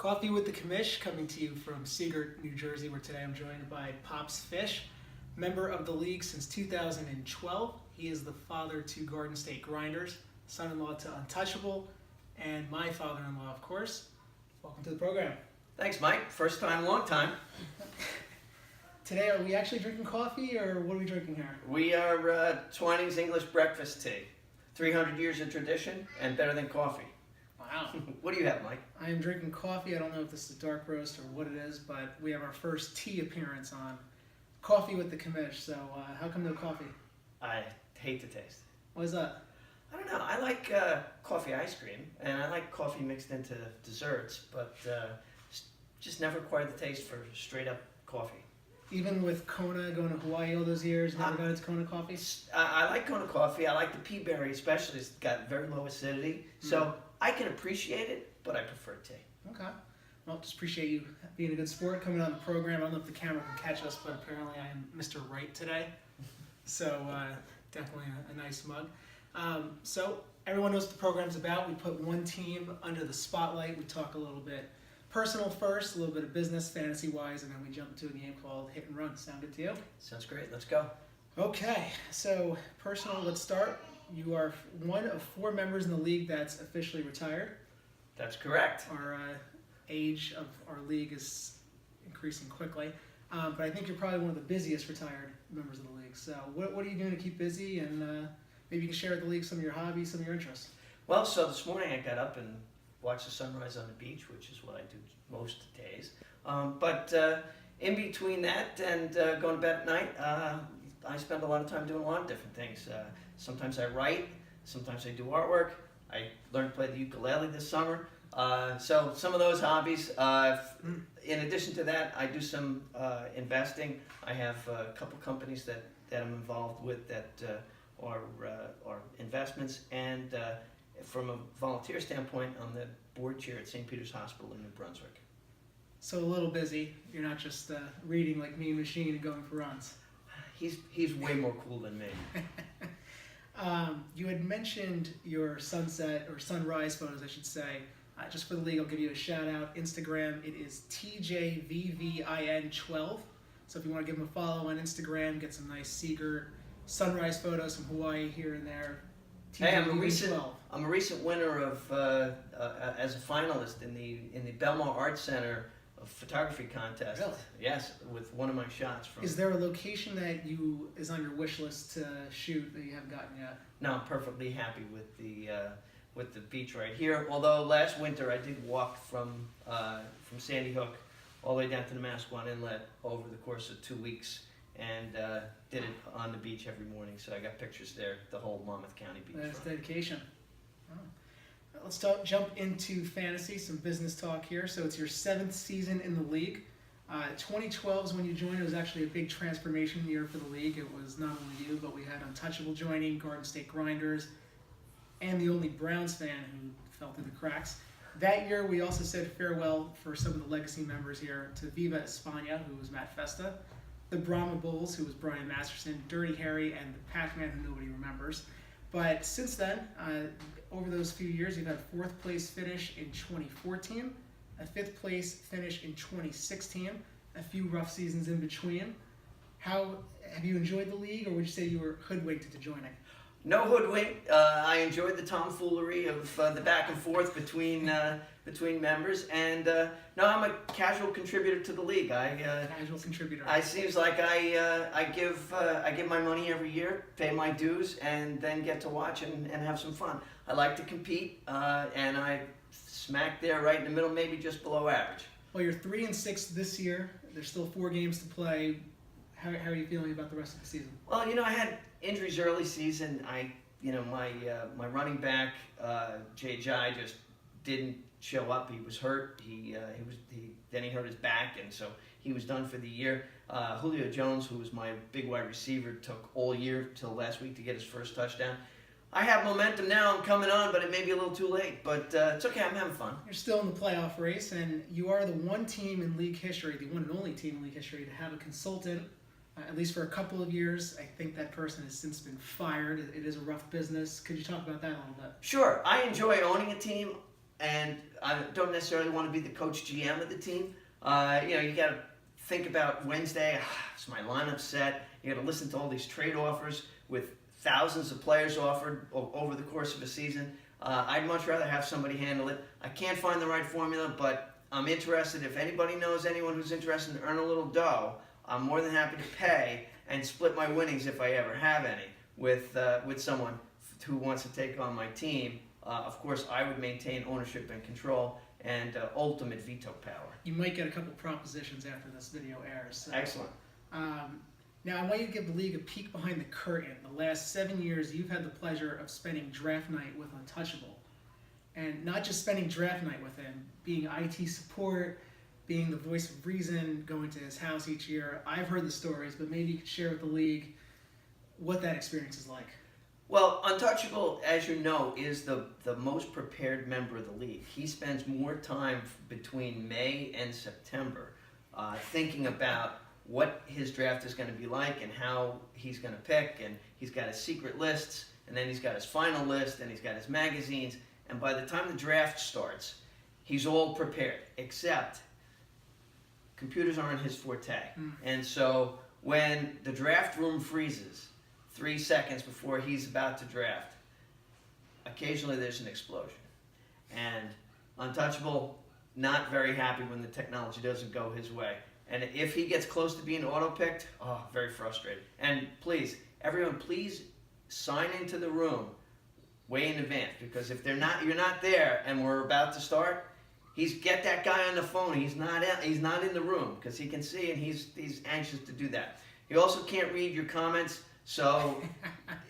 Coffee with the Commish, coming to you from Seagirt, New Jersey, where today I'm joined by Pops Fish, member of the league since 2012. He is the father to Garden State Grinders, son-in-law to Untouchable, and my father-in-law, of course. Welcome to the program. Thanks, Mike. First time, long time. Today, are we actually drinking coffee, or what are we drinking here? We are Twinings English breakfast tea. 300 years of tradition and better than coffee. Wow. What do you have, Mike? I am drinking coffee. I don't know if this is dark roast or what it is, but we have our first tea appearance on Coffee with the Commish. So how come no coffee? I hate the taste. What is that? I don't know. I like coffee ice cream, and I like coffee mixed into desserts, but just never acquired the taste for straight up coffee. Even with Kona, going to Hawaii all those years, never got into Kona coffee? I like Kona coffee. I like the pea berry especially. It's got very low acidity. So I can appreciate it, but I prefer tea. Okay. Well, just appreciate you being a good sport, coming on the program. I don't know if the camera can catch us, but apparently I am Mr. Right today. So definitely a nice mug. So everyone knows what the program's about. We put one team under the spotlight. We talk a little bit personal first, a little bit of business, fantasy-wise, and then we jump into a game called Hit and Run. Sound good to you? Sounds great. Let's go. Okay, so personal, let's start. You are one of 4 members in the league that's officially retired. That's correct. Our age of our league is increasing quickly, but I think you're probably one of the busiest retired members of the league. So what are you doing to keep busy, and maybe you can share with the league some of your hobbies, some of your interests. Well, so this morning I got up and watched the sunrise on the beach, which is what I do most days. But in between that and going to bed at night, I spend a lot of time doing a lot of different things. Sometimes I write, sometimes I do artwork. I learned to play the ukulele this summer. So some of those hobbies. In addition to that, I do some investing. I have a couple companies that I'm involved with that are investments, and from a volunteer standpoint, I'm the board chair at St. Peter's Hospital in New Brunswick. So a little busy. You're not just reading like Mean Machine and going for runs. He's way more cool than me. You had mentioned your sunset or sunrise photos, I should say. Just for the league, I'll give you a shout out. Instagram, it is TJVVIN12. So if you want to give them a follow on Instagram, get some nice Seagirt sunrise photos from Hawaii here and there. Hey, I'm a recent winner of as a finalist in the Belmont Arts Center photography contest. Really? Yes, with one of my shots from. Is there a location that is on your wish list to shoot that you haven't gotten yet? No, I'm perfectly happy with the beach right here. Although last winter I did walk from Sandy Hook all the way down to the Massaquan Inlet over the course of 2 weeks, and did it on the beach every morning. So I got pictures there, the whole Monmouth County beach. That's dedication. Oh. Let's jump into fantasy, some business talk here. So it's your 7th season in the league. 2012 is when you joined. It was actually a big transformation year for the league. It was not only you, but we had Untouchable joining, Garden State Grinders, and the only Browns fan who fell through the cracks. That year, we also said farewell for some of the legacy members here to Viva España, who was Matt Festa, the Brahma Bulls, who was Brian Masterson, Dirty Harry, and the Pac-Man, who nobody remembers. But since then, over those few years, you've had 4th place finish in 2014, a 5th place finish in 2016, a few rough seasons in between. How have you enjoyed the league, or would you say you were hoodwinked into joining? No hoodwink. I enjoyed the tomfoolery of the back and forth between members, and no, I'm a casual contributor to the league. Casual contributor. It seems like I give my money every year, pay my dues, and then get to watch and have some fun. I like to compete, and I smack there right in the middle, maybe just below average. Well, you're 3-6 this year. There's still 4 games to play. How are you feeling about the rest of the season? Well, I had injuries early season. My running back Jay Jai just didn't show up. He was hurt. Then he hurt his back, and so he was done for the year. Julio Jones, who was my big wide receiver, took all year till last week to get his first touchdown. I have momentum now. I'm coming on, but it may be a little too late. But it's okay. I'm having fun. You're still in the playoff race, and you are the one team in league history, the one and only team in league history, to have a consultant, at least for a couple of years. I think that person has since been fired. It is a rough business. Could you talk about that a little bit? Sure. I enjoy owning a team. and I don't necessarily want to be the coach GM of the team. You got to think about Wednesday. Is my lineup set? You got to listen to all these trade offers with thousands of players offered over the course of a season. I'd much rather have somebody handle it. I can't find the right formula, but I'm interested. If anybody knows anyone who's interested in earn a little dough, I'm more than happy to pay and split my winnings if I ever have any with someone who wants to take on my team. Of course, I would maintain ownership and control and ultimate veto power. You might get a couple propositions after this video airs. So. Excellent. Now, I want you to give the league a peek behind the curtain. The last 7 years, you've had the pleasure of spending draft night with Untouchable. And not just spending draft night with him, being IT support, being the voice of reason, going to his house each year. I've heard the stories, but maybe you could share with the league what that experience is like. Well, Untouchable, as you know, is the most prepared member of the league. He spends more time between May and September thinking about what his draft is going to be like and how he's going to pick. And he's got his secret lists, and then he's got his final list, and he's got his magazines. And by the time the draft starts, he's all prepared, except computers aren't his forte. And so when the draft room freezes 3 seconds before he's about to draft, occasionally there's an explosion. And Untouchable, not very happy when the technology doesn't go his way. And if he gets close to being auto-picked, very frustrated. And please, everyone, please sign into the room way in advance, because if you're not there and we're about to start, get that guy on the phone. He's not in the room because he can see, and he's anxious to do that. He also can't read your comments, so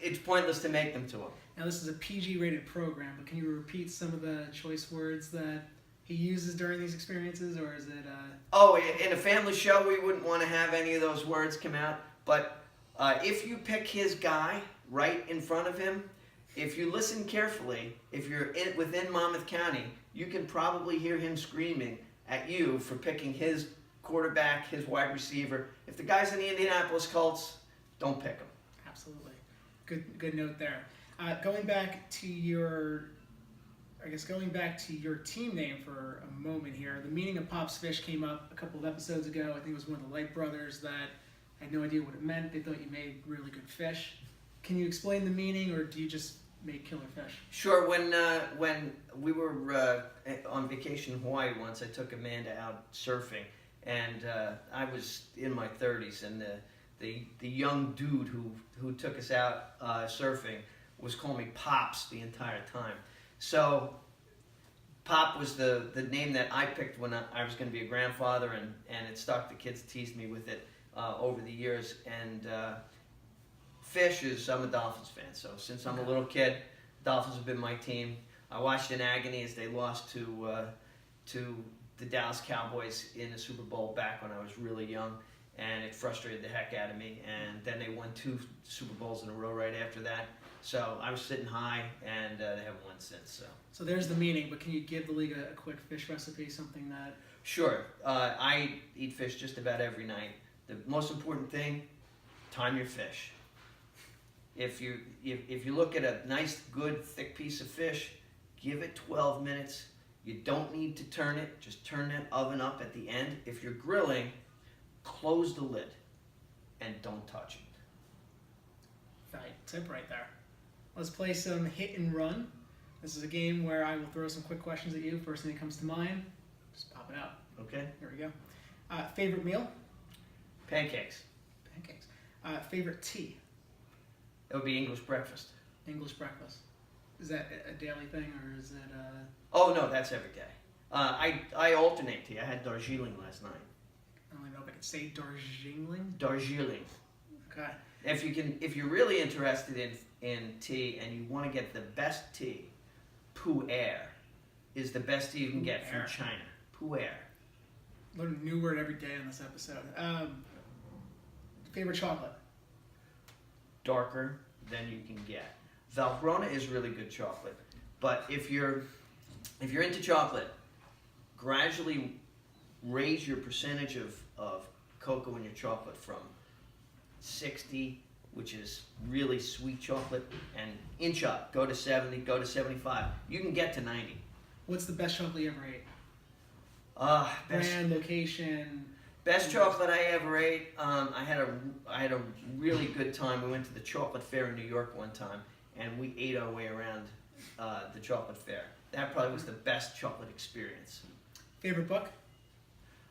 it's pointless to make them to him. Now, this is a PG-rated program, but can you repeat some of the choice words that he uses during these experiences, or is it? Oh, in a family show, we wouldn't want to have any of those words come out. But if you pick his guy right in front of him, if you listen carefully, if you're within Monmouth County, you can probably hear him screaming at you for picking his quarterback, his wide receiver. If the guy's in the Indianapolis Colts, don't pick him. Absolutely. Good note there. Going back to your team name for a moment here. The meaning of Pop's Fish came up a couple of episodes ago. I think it was one of the Light brothers that had no idea what it meant. They thought you made really good fish. Can you explain the meaning, or do you just make killer fish? Sure. When we were on vacation in Hawaii once, I took Amanda out surfing, and I was in my 30s, and the young dude who took us out surfing was calling me Pops the entire time. So Pop was the name that I picked when I was going to be a grandfather, and it stuck. The kids teased me with it over the years. And fish is, I'm a Dolphins fan, so since I'm a little kid, Dolphins have been my team. I watched in agony as they lost to the Dallas Cowboys in the Super Bowl back when I was really young, and it frustrated the heck out of me. And then they won 2 Super Bowls in a row right after that. So I was sitting high, and they haven't won since. So there's the meaning, but can you give the league a quick fish recipe, something that... Sure. I eat fish just about every night. The most important thing, time your fish. If you look at a nice, good, thick piece of fish, give it 12 minutes. You don't need to turn it. Just turn that oven up at the end. If you're grilling, close the lid and don't touch it. Right, tip right there. Let's play some hit and run. This is a game where I will throw some quick questions at you. First thing that comes to mind, just pop it out. Okay. Here we go. Favorite meal? Pancakes. Pancakes. Favorite tea? It would be English breakfast. English breakfast. Is that a daily thing, or is it... Oh, no, that's every day. I alternate tea. I had Darjeeling last night. I don't even know if I could say Darjeeling. Darjeeling. Okay. If you're really interested in tea and you want to get the best tea, Pu'er is the best tea you can get from China. Pu'er. Learn a new word every day on this episode. Favorite chocolate? Darker than you can get. Valrhona is really good chocolate, but if you're into chocolate, gradually raise your percentage of cocoa in your chocolate from 60, which is really sweet chocolate, and inch up. Go to 70, go to 75. You can get to 90. What's the best chocolate you ever ate? Best Brand, location. Best chocolate I ever ate. I had a really good time. We went to the chocolate fair in New York one time, and we ate our way around the chocolate fair. That probably was the best chocolate experience. Favorite book?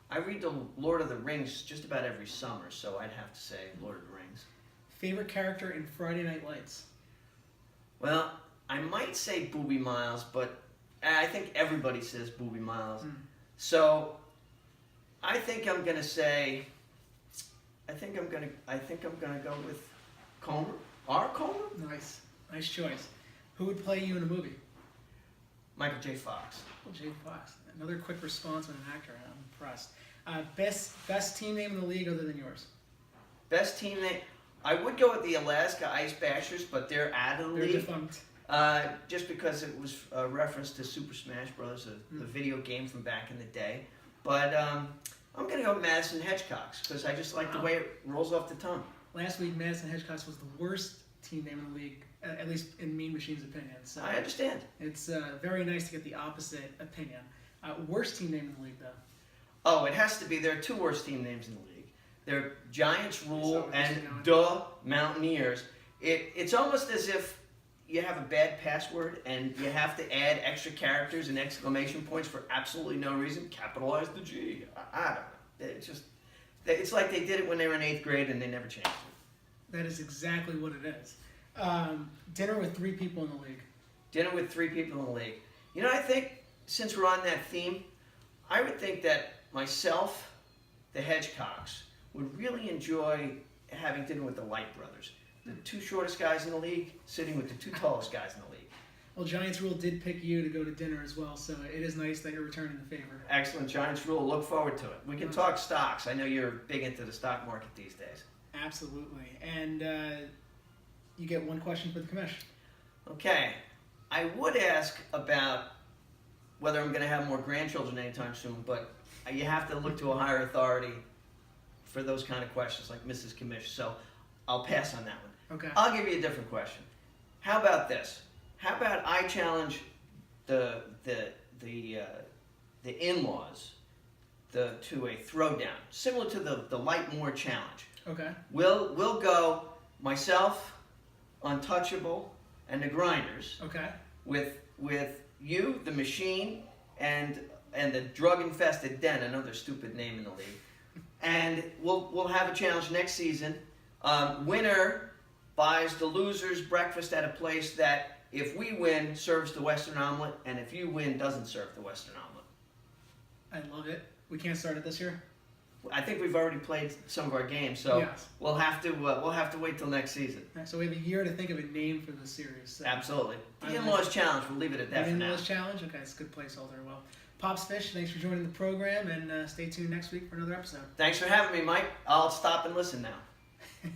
I read the Lord of the Rings just about every summer, so I'd have to say Lord of the Rings. Favorite character in Friday Night Lights? Well, I might say Booby Miles, but I think everybody says Booby Miles. So I think I'm gonna say. I think I'm gonna go with Comer. Our Comer? Nice choice. Who would play you in a movie? Michael J. Fox. Michael J. Fox. Another quick response from an actor. I'm impressed. Best team name in the league other than yours? Best team name. I would go with the Alaska Ice Bashers, but they're out of the They're league. defunct. Just because it was a reference to Super Smash Bros., the video game from back in the day. But I'm going to go with Madison Hedgecox because I just like the way it rolls off the tongue. Last week, Madison Hedgecox was the worst team name in the league, at least in Mean Machine's opinion. So I understand. it's very nice to get the opposite opinion. Worst team name in the league, though? Oh, it has to be. There are two worst team names in the league. They're Giants Rule and Mountaineers. It's almost as if you have a bad password and you have to add extra characters and exclamation points for absolutely no reason. Capitalize the G. I don't know. It's like they did it when they were in 8th grade and they never changed it. That is exactly what it is. Dinner with 3 people in the league. Dinner with 3 people in the league. You know, I think since we're on that theme, I would think that myself, the Hedgecocks, would really enjoy having dinner with the Light brothers. The 2 shortest guys in the league sitting with the 2 tallest guys in the league. Well, Giants Rule did pick you to go to dinner as well, so it is nice that you're returning the favor. Excellent. Giants Rule. Look forward to it. We can talk stocks. I know you're big into the stock market these days. Absolutely. And you get one question for the Commish. Okay. I would ask about whether I'm going to have more grandchildren anytime soon, but you have to look to a higher authority for those kind of questions, like Mrs. Commish. So I'll pass on that one. Okay. I'll give you a different question. How about this? How about I challenge the in-laws to a throwdown, similar to the Light More challenge. Okay. We'll go myself, Untouchable, and the Grinders. Okay. With you, the Machine, and the drug-infested Den, another stupid name in the league. And we'll have a challenge next season. Winner buys the losers breakfast at a place that, if we win, serves the Western omelet, and if you win, doesn't serve the Western omelet. I love it. We can't start it this year? I think we've already played some of our games, so yes. we'll have to wait till next season. Right, so we have a year to think of a name for the series. So. Absolutely. The In-Laws Challenge, we'll leave it at that for now. In-Laws Challenge? Okay, it's a good placeholder. Well, Pops Fish, thanks for joining the program, and stay tuned next week for another episode. Thanks for having me, Mike. I'll stop and listen now.